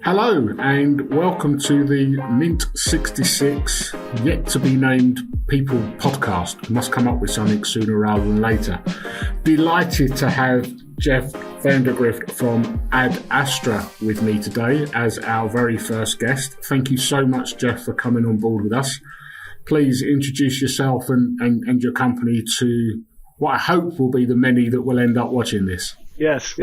Hello and welcome to the Mint66 Yet to Be Named People podcast. Must come up with something sooner rather than later. Delighted to have Geoff Vandegrift from Adastra with me today as our very first guest. Thank you so much, Geoff, for coming on board with us. Please introduce yourself and your company to what I hope will be the many that will end up watching this. Yes.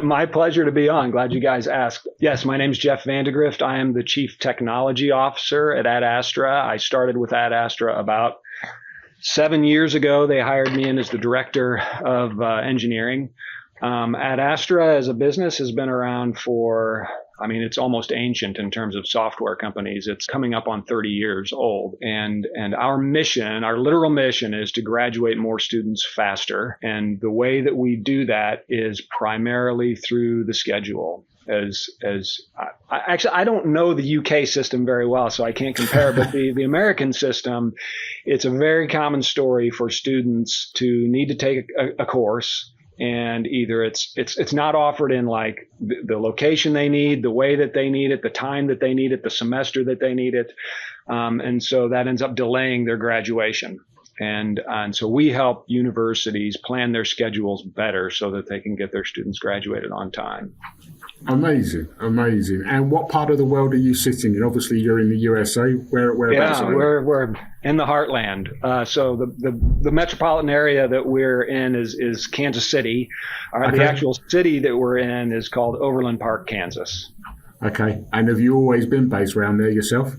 My pleasure to be on. Glad you guys asked. Yes, my name is Geoff Vandegrift. I am the Chief Technology Officer at Adastra. I started with Adastra about 7 years ago. They hired me in as the Director of Engineering. Adastra as a business has been around for, it's almost ancient in terms of software companies. It's coming up on 30 years old. And our mission, our literal mission, is to graduate more students faster. And the way that we do that is primarily through the schedule. I don't know the UK system very well, so I can't compare, but the American system, it's a very common story for students to need to take a course. And either it's not offered in like the location they need, the way that they need it, the time that they need it, the semester that they need it. And so that ends up delaying their graduation. And so we help universities plan their schedules better so that they can get their students graduated on time. Amazing. And what part of the world are you sitting in? Obviously, you're in the USA. Whereabouts? Yeah, we're in the heartland. So the metropolitan area that we're in is Kansas City. Okay. The actual city that we're in is called Overland Park, Kansas. Okay. And have you always been based around there yourself?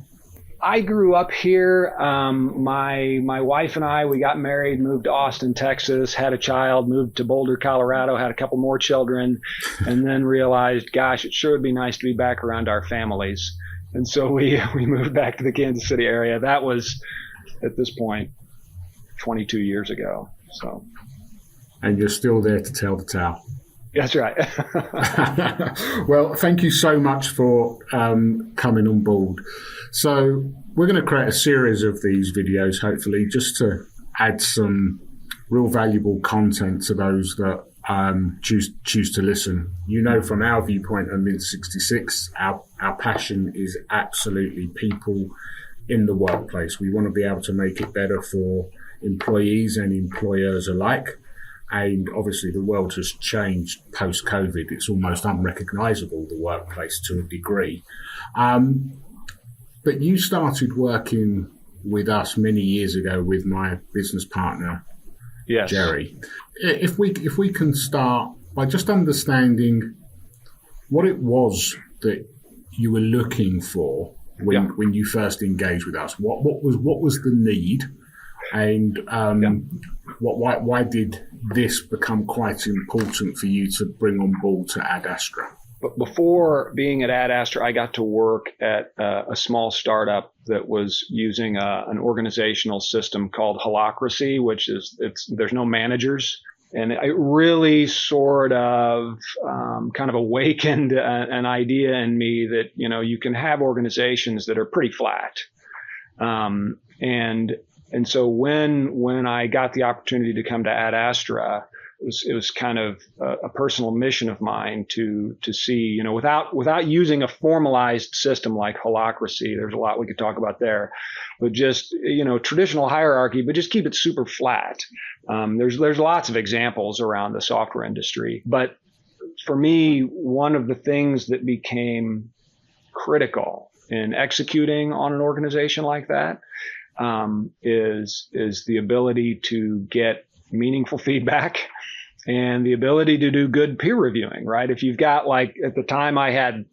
I grew up here. My wife and I, we got married, moved to Austin, Texas, had a child, moved to Boulder, Colorado, had a couple more children, and then realized, gosh, it sure would be nice to be back around our families. And so we moved back to the Kansas City area. That was, at this point, 22 years ago. So. And you're still there to tell the tale. That's right. Well, thank you so much for coming on board. So we're going to create a series of these videos, hopefully, just to add some real valuable content to those that choose to listen. You know, from our viewpoint at Mint66, our passion is absolutely people in the workplace. We want to be able to make it better for employees and employers alike. And obviously the world has changed post-COVID. It's almost unrecognizable, the workplace, to a degree. But you started working with us many years ago with my business partner, yes, Jerry. If we can start by just understanding what it was that you were looking for when you first engaged with us. What was the need? And why did this become quite important for you to bring on board to Adastra? But before being at Adastra, I got to work at a small startup that was using an organizational system called Holacracy, which is there's no managers. And it really sort of kind of awakened an idea in me that, you can have organizations that are pretty flat. And so when I got the opportunity to come to Adastra, it was kind of a personal mission of mine to see, without using a formalized system like Holacracy, there's a lot we could talk about there, but just, traditional hierarchy, but just keep it super flat. There's lots of examples around the software industry, but for me, one of the things that became critical in executing on an organization like that is the ability to get meaningful feedback and the ability to do good peer reviewing, right? If you've got, like, at the time I had,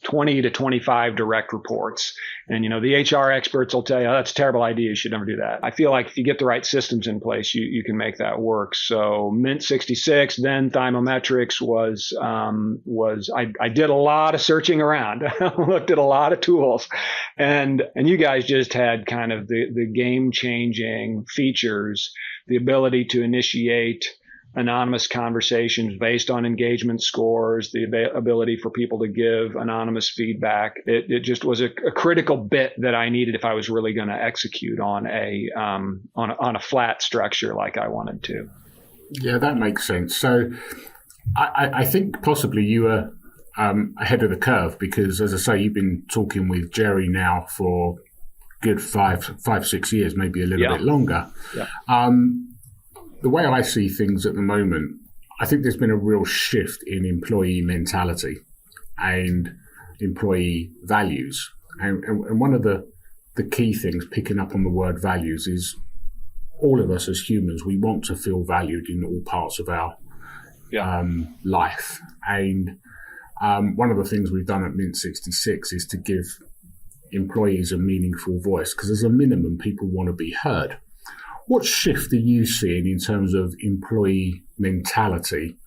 20 to 25 direct reports. And, the HR experts will tell you, oh, that's a terrible idea. You should never do that. I feel like if you get the right systems in place, you can make that work. So Mint66, then Thymometrics I did a lot of searching around, looked at a lot of tools, and you guys just had kind of the game changing features, the ability to initiate anonymous conversations based on engagement scores, the ability for people to give anonymous feedback. It just was a critical bit that I needed if I was really going to execute on a flat structure like I wanted to. Yeah, that makes sense. So I think possibly you were ahead of the curve because, as I say, you've been talking with Jerry now for good 5-6 years, maybe a little bit longer. Yeah. The way I see things at the moment, I think there's been a real shift in employee mentality and employee values. And one of the key things, picking up on the word values, is all of us as humans, we want to feel valued in all parts of our life. And one of the things we've done at Mint66 is to give employees a meaningful voice, because as a minimum, people want to be heard. What shift are you seeing in terms of employee mentality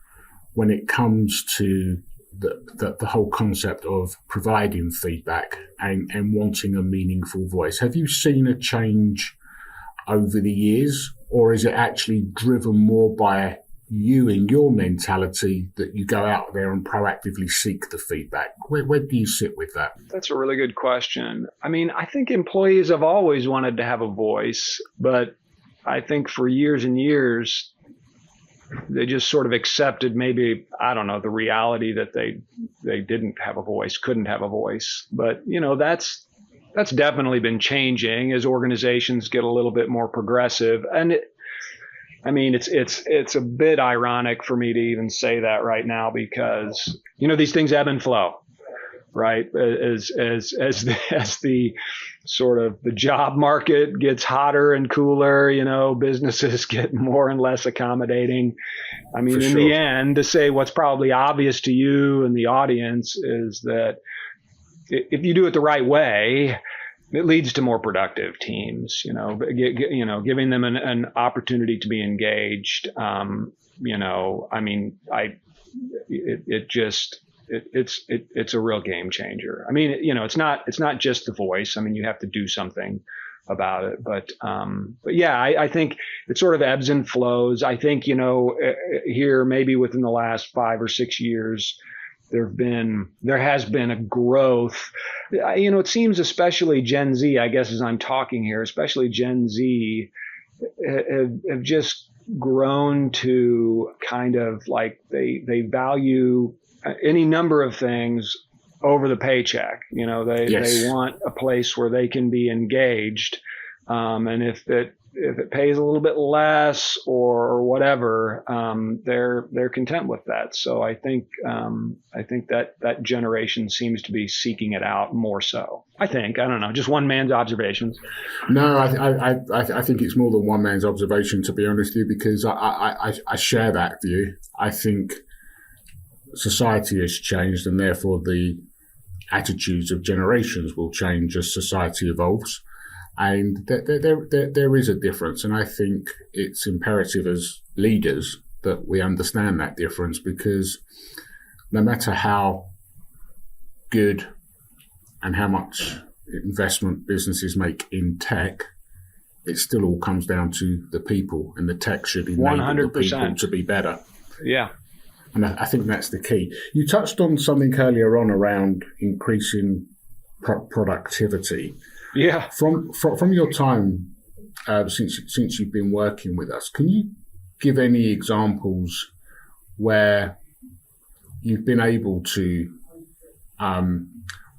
when it comes to the whole concept of providing feedback and wanting a meaningful voice? Have you seen a change over the years, or is it actually driven more by you and your mentality that you go out there and proactively seek the feedback? Where do you sit with that? That's a really good question. I mean, I think employees have always wanted to have a voice, but I think for years and years, they just sort of accepted maybe, I don't know, the reality that they didn't have a voice, couldn't have a voice. But, that's definitely been changing as organizations get a little bit more progressive. And it's a bit ironic for me to even say that right now because, these things ebb and flow, right? As the sort of the job market gets hotter and cooler, businesses get more and less accommodating. I mean, in the end, to say what's probably obvious to you and the audience is that if you do it the right way, it leads to more productive teams, giving them an opportunity to be engaged. It's a real game changer. I mean, it's not just the voice. I mean, you have to do something about it, but yeah, I think it sort of ebbs and flows. I think, here maybe within the last 5 or 6 years, there has been a growth. It seems especially Gen Z, I guess, as I'm talking here, especially Gen Z have just grown to kind of like they value any number of things over the paycheck. They want a place where they can be engaged. And if it pays a little bit less or whatever, they're content with that. So I think that generation seems to be seeking it out more so. I don't know, just one man's observations. No, I think it's more than one man's observation, to be honest with you, because I share that view. I think society has changed, and therefore the attitudes of generations will change as society evolves. And there is a difference. And I think it's imperative as leaders that we understand that difference, because no matter how good and how much investment businesses make in tech, it still all comes down to the people, and the tech should enable the people to be better. Yeah. And I think that's the key. You touched on something earlier on around increasing productivity. Yeah. From your time since you've been working with us, can you give any examples where you've been able to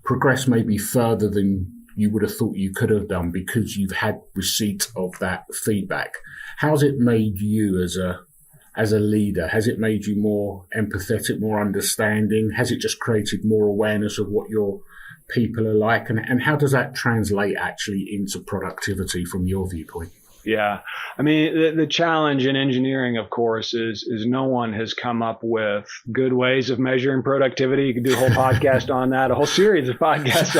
progress maybe further than you would have thought you could have done because you've had receipt of that feedback? How's it made you as a leader? Has it made you more empathetic, more understanding? Has it just created more awareness of what your people are like? And how does that translate actually into productivity from your viewpoint? Yeah. I mean, the challenge in engineering, of course, is no one has come up with good ways of measuring productivity. You could do a whole podcast on that, a whole series of podcasts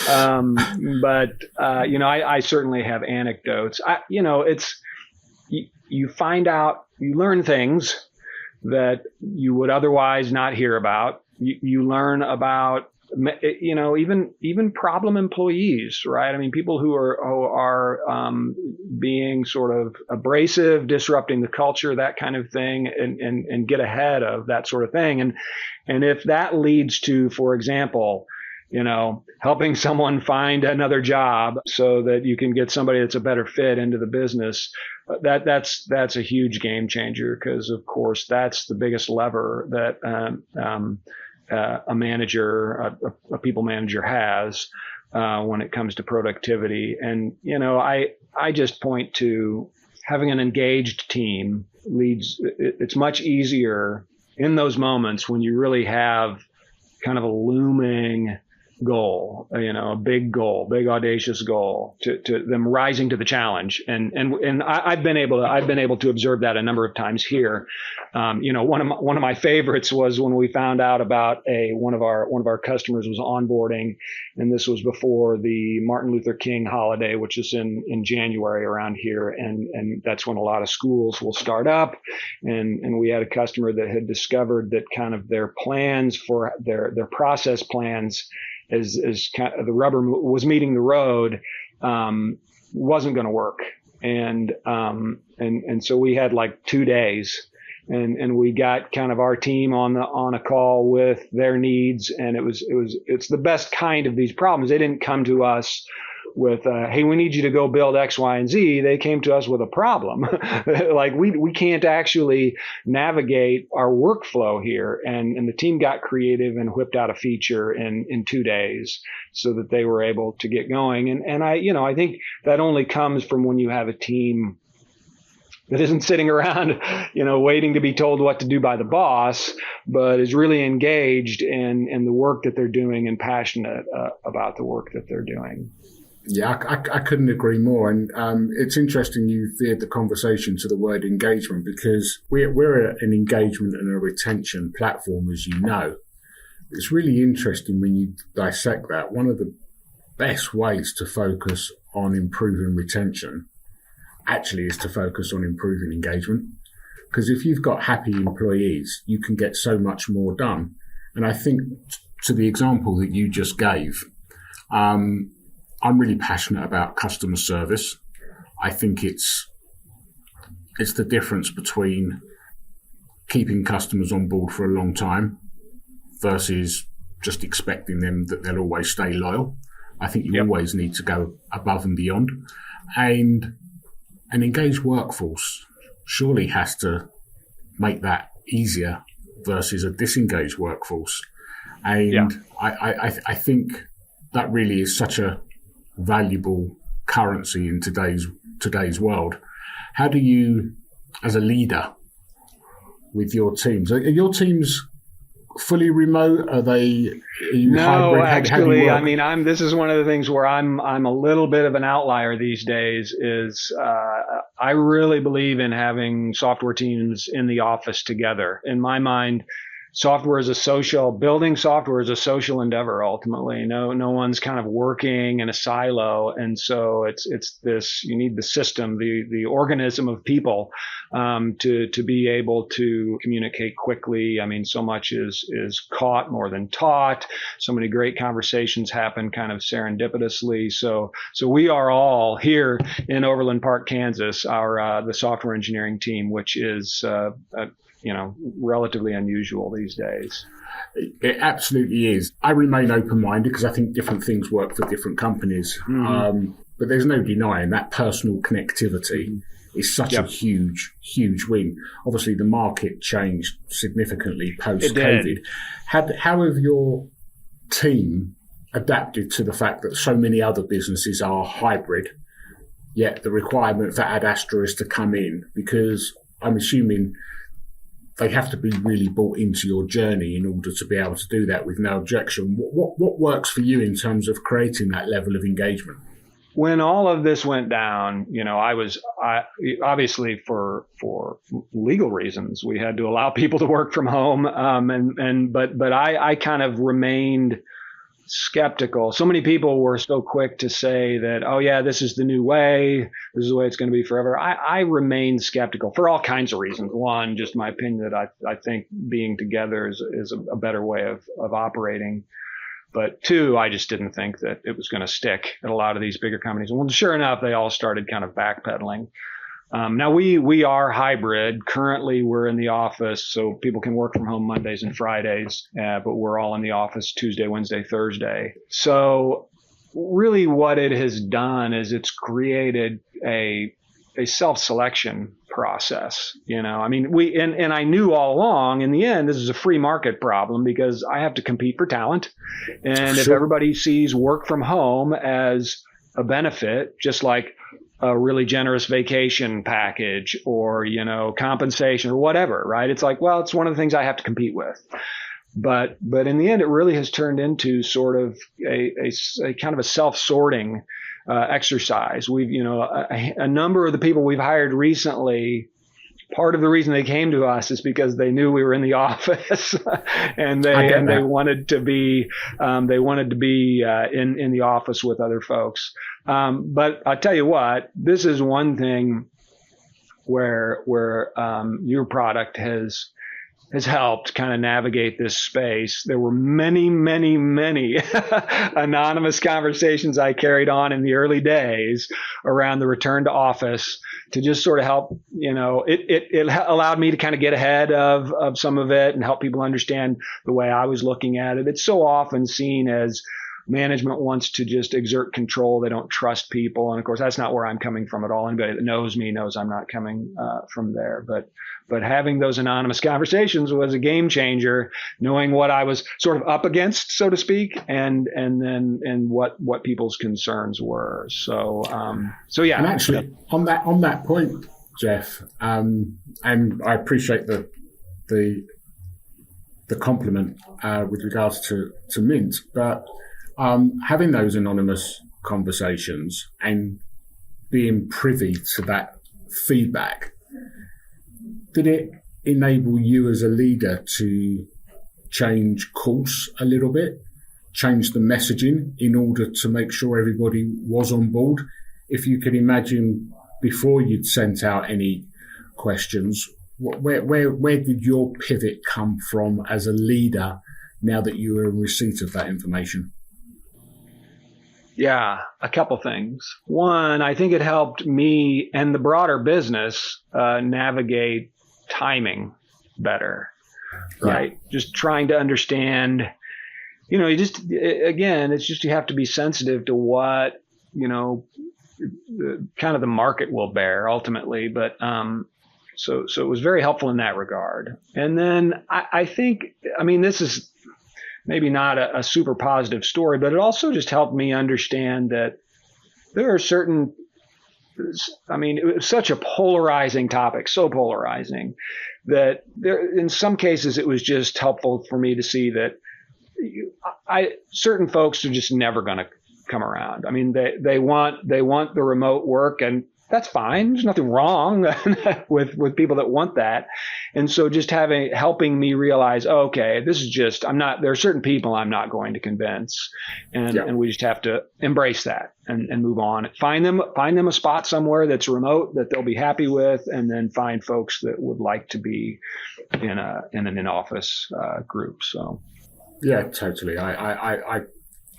on that. I certainly have anecdotes. You find out, you learn things that you would otherwise not hear about. You learn about, even problem employees, right? I mean, people who are being sort of abrasive, disrupting the culture, that kind of thing, and get ahead of that sort of thing. And if that leads to, for example, helping someone find another job so that you can get somebody that's a better fit into the business, that's a huge game changer, because of course that's the biggest lever that a manager, a people manager has when it comes to productivity. And, I just point to having an engaged team it's much easier in those moments when you really have kind of a looming goal, a big goal, big audacious goal, to them rising to the challenge. And I've been able to observe that a number of times here. One of my favorites was when we found out about one of our customers was onboarding, and this was before the Martin Luther King holiday, which is in January around here, and that's when a lot of schools will start up. And we had a customer that had discovered that kind of their plans for their process plans as kind of the rubber was meeting the road, wasn't going to work. And so we had like 2 days, and we got kind of our team on a call with their needs. And it's the best kind of these problems. They didn't come to us with, hey, we need you to go build X, Y, and Z. They came to us with a problem. Like we can't actually navigate our workflow here. And the team got creative and whipped out a feature in 2 days so that they were able to get going. And I think that only comes from when you have a team that isn't sitting around, waiting to be told what to do by the boss, but is really engaged in the work that they're doing and passionate about the work that they're doing. Yeah, I couldn't agree more. And it's interesting you veered the conversation to the word engagement, because we're an engagement and a retention platform, as you know. It's really interesting when you dissect that. One of the best ways to focus on improving retention actually is to focus on improving engagement. Because if you've got happy employees, you can get so much more done. And I think to the example that you just gave, I'm really passionate about customer service. I think it's the difference between keeping customers on board for a long time versus just expecting them that they'll always stay loyal. I think you always need to go above and beyond. And an engaged workforce surely has to make that easier versus a disengaged workforce. And I think that really is such a valuable currency in today's world. How do you, as a leader with your teams, are your teams fully remote? Are you hybrid? Actually, this is one of the things where I'm a little bit of an outlier these days. Is I really believe in having software teams in the office together. In my mind, building software is a social endeavor ultimately. No one's kind of working in a silo. And so it's this, you need the system, the organism of people, to be able to communicate quickly. So much is caught more than taught. So many great conversations happen kind of serendipitously. So we are all here in Overland Park, Kansas, the software engineering team, which is, relatively unusual these days. It absolutely is. I remain open-minded because I think different things work for different companies. Mm-hmm. But there's no denying that personal connectivity is such a huge, huge win. Obviously, the market changed significantly post-COVID. How have your team adapted to the fact that so many other businesses are hybrid, yet the requirement for Adastra is to come in? Because I'm assuming they have to be really bought into your journey in order to be able to do that with no objection. What works for you in terms of creating that level of engagement? When all of this went down, I obviously for legal reasons, we had to allow people to work from home. But I kind of remained skeptical. So many people were so quick to say that, oh yeah, this is the new way. This is the way it's going to be forever. I remain skeptical for all kinds of reasons. One, just my opinion that I think being together is a better way of operating. But two, I just didn't think that it was going to stick at a lot of these bigger companies. And well, sure enough, they all started kind of backpedaling. Now we are hybrid. Currently, we're in the office, so people can work from home Mondays and Fridays, but we're all in the office Tuesday, Wednesday, Thursday. So really what it has done is it's created a self-selection process. I mean, and I knew all along in the end, this is a free market problem because I have to compete for talent. And if everybody sees work from home as a benefit, just like a really generous vacation package or, compensation or whatever, right? It's like, well, it's one of the things I have to compete with. But in the end, it really has turned into sort of a kind of a self-sorting exercise. We've, a number of the people we've hired recently, part of the reason they came to us is because they knew we were in the office and they wanted to be in the office with other folks. But I'll tell you what, this is one thing where your product has helped kind of navigate this space. There were many, many, many anonymous conversations I carried on in the early days around the return to office to just sort of help, it allowed me to kind of get ahead of some of it and help people understand the way I was looking at it. It's so often seen as management wants to just exert control. They don't trust people. And of course, that's not where I'm coming from at all. Anybody that knows me knows I'm not coming from there. But having those anonymous conversations was a game changer, knowing what I was sort of up against, so to speak, and what people's concerns were. So yeah. And actually, on that point, Geoff, and I appreciate the compliment with regards to Mint, but having those anonymous conversations and being privy to that feedback, did it enable you as a leader to change course a little bit, change the messaging in order to make sure everybody was on board? If you can imagine, before you'd sent out any questions, where did your pivot come from as a leader now that you were in receipt of that information? Yeah, a couple things. One, I think it helped me and the broader business navigate timing better, right? Yeah. Just trying to understand, you have to be sensitive to what, kind of the market will bear ultimately. But so it was very helpful in that regard. And then I think, this is maybe not a super positive story, but it also just helped me understand that there are certain, it was such a polarizing topic, so polarizing that in some cases it was just helpful for me to see that certain folks are just never going to come around. They want the remote work, and that's fine. There's nothing wrong with people that want that. And so just helping me realize, okay, this is just, there are certain people I'm not going to convince. And we just have to embrace that and move on. Find them a spot somewhere that's remote that they'll be happy with, and then find folks that would like to be in an in-office group. So. Yeah, totally.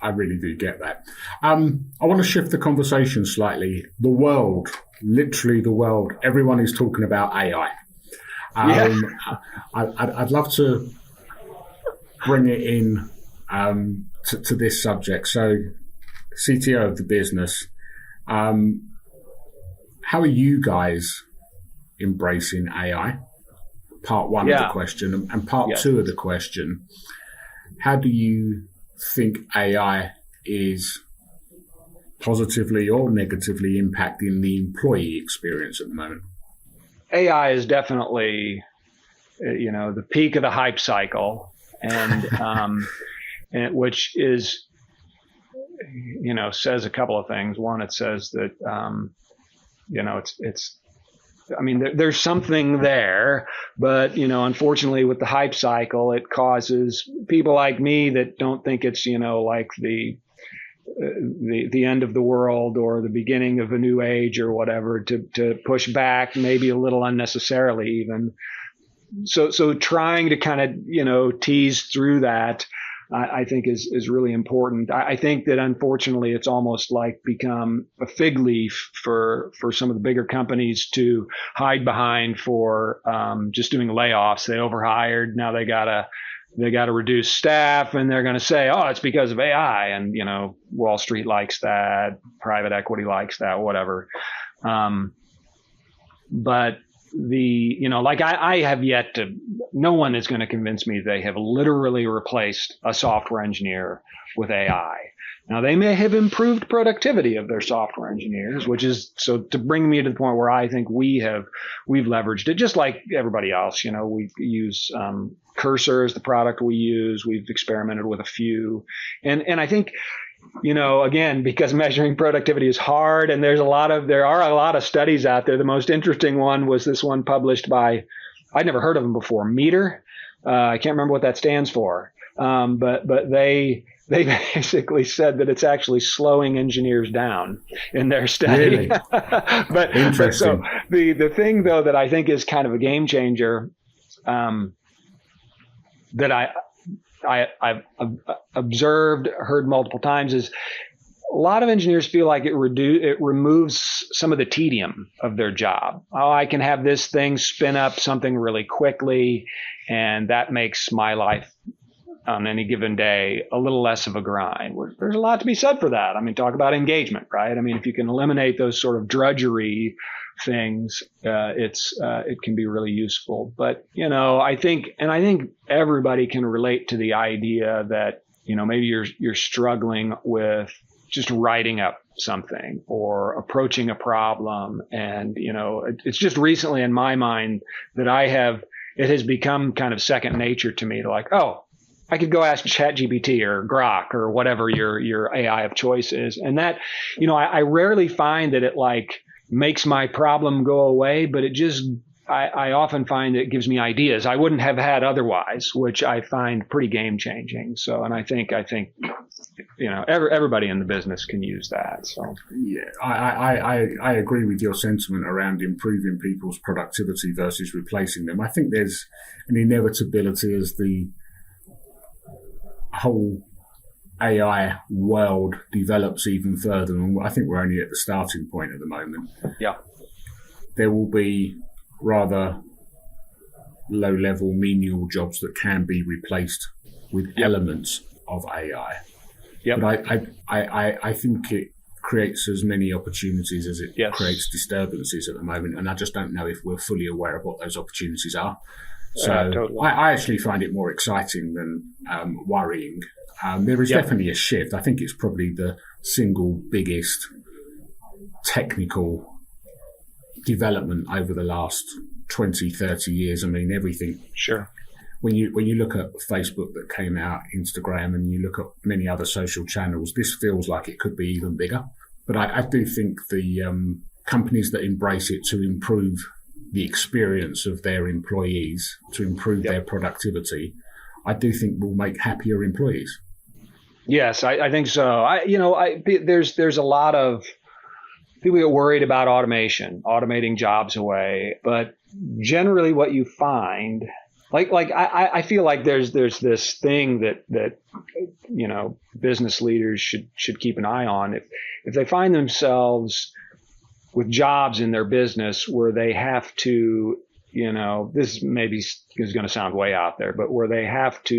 I really do get that. I want to shift the conversation slightly. The world, literally the world, everyone is talking about AI. I'd love to bring it in to this subject. So, CTO of the business, how are you guys embracing AI? Part one of the question. And part two of the question, how do you think AI is positively or negatively impacting the employee experience at the moment? AI is definitely, the peak of the hype cycle, and which is, says a couple of things. One, it says that, there's something there, but, unfortunately with the hype cycle, it causes people like me that don't think it's, like the end of the world or the beginning of a new age or whatever to push back, maybe a little unnecessarily even. So trying to kind of, tease through that, I think is really important. I think that unfortunately it's almost like become a fig leaf for some of the bigger companies to hide behind for just doing layoffs. They overhired. Now they gotta reduce staff, and they're going to say, oh, it's because of AI. And, Wall Street likes that. Private equity likes that, whatever. But like I have yet to, no one is going to convince me they have literally replaced a software engineer with AI. Now, they may have improved productivity of their software engineers, which is so to bring me to the point where I think we've leveraged it just like everybody else. We use Cursor as the product we use. We've experimented with a few. And I think, again, because measuring productivity is hard and there are a lot of studies out there. The most interesting one was this one published by, I'd never heard of them before, Meter. I can't remember what that stands for. But they basically said that it's actually slowing engineers down in their study. Really? but so the thing though that I think is kind of a game changer, that I've observed, heard multiple times, is a lot of engineers feel like it removes some of the tedium of their job. Oh, I can have this thing spin up something really quickly, and that makes my life on any given day a little less of a grind. There's a lot to be said for that. I mean, talk about engagement, right? I mean, if you can eliminate those sort of drudgery things, it can be really useful. But I think everybody can relate to the idea that maybe you're struggling with just writing up something or approaching a problem, and it's just recently in my mind that it has become kind of second nature to me to like, oh, I could go ask ChatGPT or Grok or whatever your AI of choice is. And that, I rarely find that it like makes my problem go away, but it just, I often find it gives me ideas I wouldn't have had otherwise, which I find pretty game changing. So, and I think, everybody in the business can use that. So, yeah, I agree with your sentiment around improving people's productivity versus replacing them. I think there's an inevitability as the whole AI world develops even further, and I think we're only at the starting point at the moment. Yeah, there will be rather low-level menial jobs that can be replaced with elements of AI. Yeah, but I think it creates as many opportunities as it creates disturbances at the moment, and I just don't know if we're fully aware of what those opportunities are. So totally. I actually find it more exciting than worrying. There is definitely a shift. I think it's probably the single biggest technical development over the last 20, 30 years. I mean, everything. Sure. When you look at Facebook that came out, Instagram, and you look at many other social channels, this feels like it could be even bigger. But I do think the companies that embrace it to improve the experience of their employees, to improve their productivity, I do think will make happier employees. Yes, I think so. There's a lot of people get worried about automating jobs away, but generally what you find, I feel like there's this thing that business leaders should keep an eye on. If they find themselves with jobs in their business where they have to, this maybe is going to sound way out there, but where they have to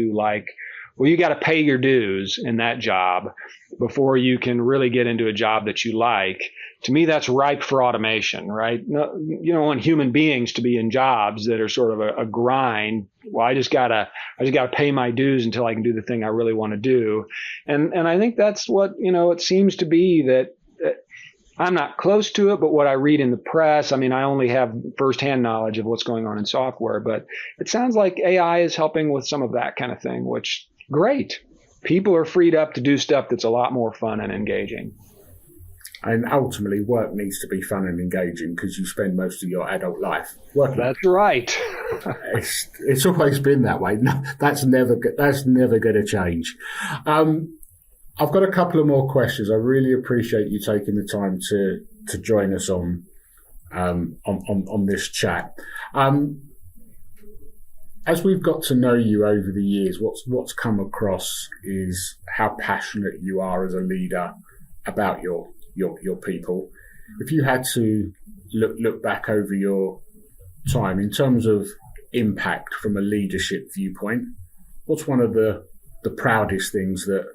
you got to pay your dues in that job before you can really get into a job that you like. To me, that's ripe for automation, right? No, you don't want human beings to be in jobs that are sort of a grind. Well, I just gotta pay my dues until I can do the thing I really want to do. And I think that's what, it seems to be that I'm not close to it, but what I read in the press, I mean, I only have firsthand knowledge of what's going on in software, but it sounds like AI is helping with some of that kind of thing, which great. People are freed up to do stuff that's a lot more fun and engaging. And ultimately, work needs to be fun and engaging because you spend most of your adult life working. That's right. It's always been that way. No, that's never going to change. I've got a couple of more questions. I really appreciate you taking the time to join us on this chat. As we've got to know you over the years, what's come across is how passionate you are as a leader about your people. If you had to look back over your time in terms of impact from a leadership viewpoint, what's one of the proudest things that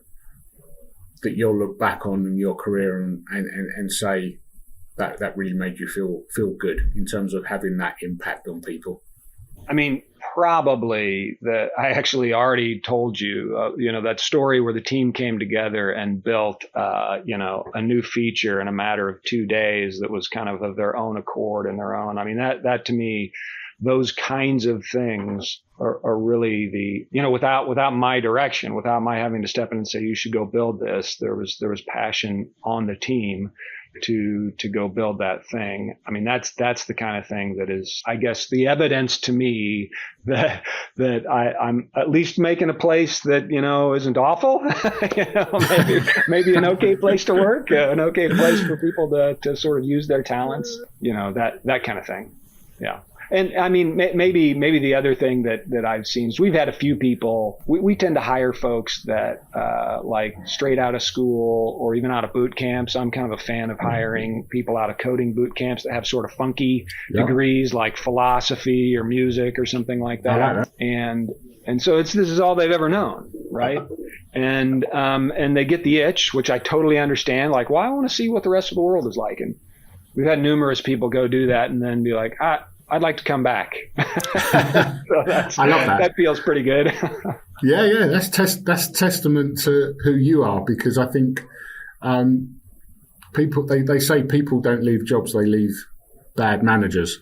you'll look back on in your career and say, that really made you feel good in terms of having that impact on people? I mean, probably that I actually already told you, that story where the team came together and built, a new feature in a matter of 2 days that was kind of their own accord and their own. I mean, that to me, those kinds of things are really without my direction, without my having to step in and say, you should go build this. There was passion on the team to go build that thing. I mean, that's the kind of thing that is, I guess, the evidence to me that I'm at least making a place that, isn't awful. Maybe an okay place to work, an okay place for people to sort of use their talents, that kind of thing. Yeah. And I mean, maybe the other thing that I've seen is we've had a few people, we tend to hire folks that like straight out of school or even out of boot camps. I'm kind of a fan of hiring people out of coding boot camps that have sort of funky degrees like philosophy or music or something like that. I like that. And so this is all they've ever known, right? And they get the itch, which I totally understand. Like, well, I want to see what the rest of the world is like. And we've had numerous people go do that and then be like, I'd like to come back. So I love that. That feels pretty good. Yeah. That's testament to who you are, because I think people they say people don't leave jobs, they leave bad managers.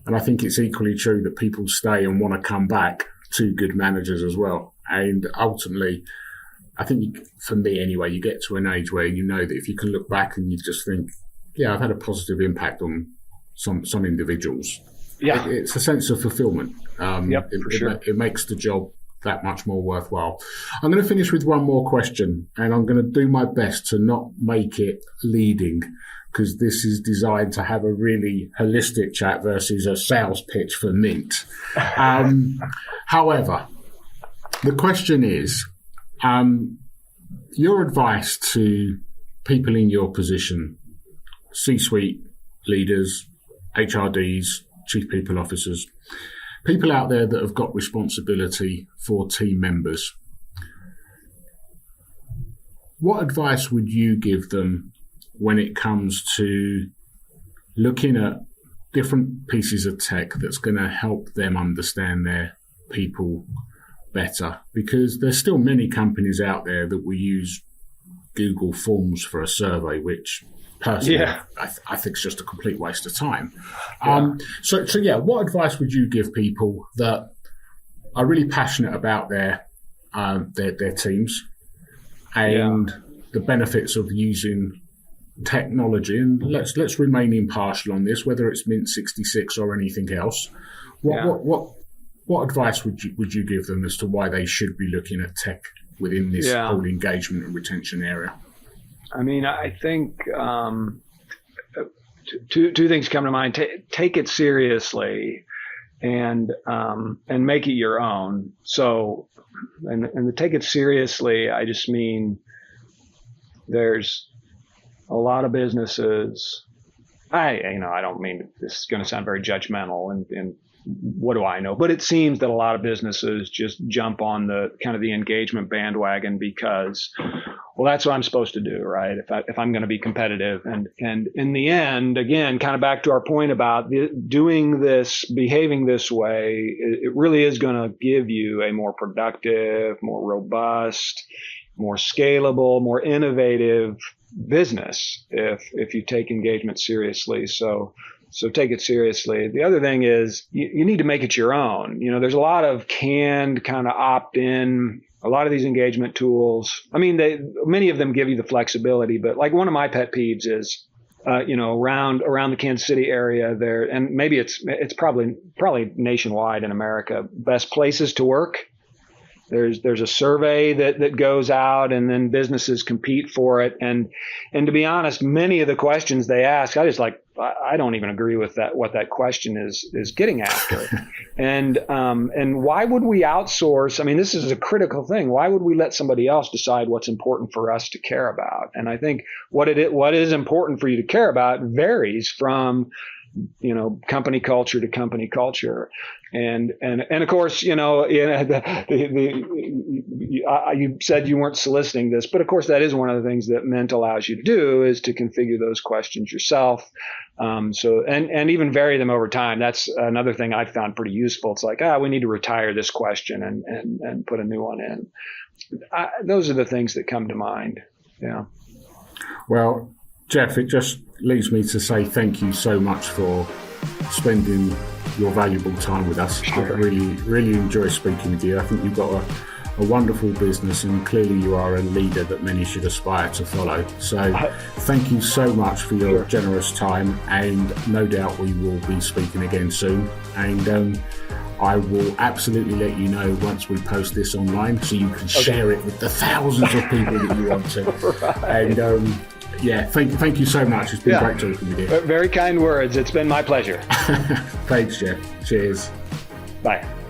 And I think it's equally true that people stay and want to come back to good managers as well. And ultimately, I think for me anyway, you get to an age where you know that if you can look back and you just think, yeah, I've had a positive impact on some individuals. Yeah, it's a sense of fulfillment. For sure. It makes the job that much more worthwhile. I'm going to finish with one more question, and I'm going to do my best to not make it leading, because this is designed to have a really holistic chat versus a sales pitch for Mint. However, the question is, your advice to people in your position, C-suite leaders, HRDs, chief people officers, people out there that have got responsibility for team members. What advice would you give them when it comes to looking at different pieces of tech that's going to help them understand their people better? Because there's still many companies out there that will use Google Forms for a survey, which personally, I think it's just a complete waste of time. So what advice would you give people that are really passionate about their teams and the benefits of using technology? And let's remain impartial on this, whether it's Mint66 or anything else. What advice would you give them as to why they should be looking at tech within this whole engagement and retention area? I mean, I think two things come to mind. Take it seriously and make it your own. So, and to take it seriously, I just mean there's a lot of businesses. I don't mean this is going to sound very judgmental and what do I know? But it seems that a lot of businesses just jump on the kind of the engagement bandwagon because, well, that's what I'm supposed to do, right? If I'm going to be competitive, and in the end, again, kind of back to our point about doing this, behaving this way, it really is going to give you a more productive, more robust, more scalable, more innovative business if you take engagement seriously. So take it seriously. The other thing is you need to make it your own. There's a lot of canned kind of opt-in, a lot of these engagement tools. I mean, many of them give you the flexibility, but like one of my pet peeves is, around the Kansas City area there, and maybe it's probably nationwide in America, best places to work. There's a survey that goes out, and then businesses compete for it. And to be honest, many of the questions they ask, I don't even agree with that, what that question is getting after. And why would we outsource? I mean, this is a critical thing. Why would we let somebody else decide what's important for us to care about? And I think what is important for you to care about varies from company culture to company culture. And of course, you said you weren't soliciting this, but of course that is one of the things that Mint allows you to do, is to configure those questions yourself. And even vary them over time. That's another thing I found pretty useful. It's like, we need to retire this question and put a new one in. Those are the things that come to mind. Yeah. Well, Geoff, it just leaves me to say thank you so much for spending your valuable time with us. Sure. I really enjoy speaking with you. I think you've got a wonderful business, and clearly you are a leader that many should aspire to follow. So thank you so much for your generous time, and no doubt we will be speaking again soon. And I will absolutely let you know once we post this online, so you can share it with the thousands of people that you want to. Right. And thank you so much. It's been great talking with you. Very kind words. It's been my pleasure. Thanks, Geoff. Cheers. Bye.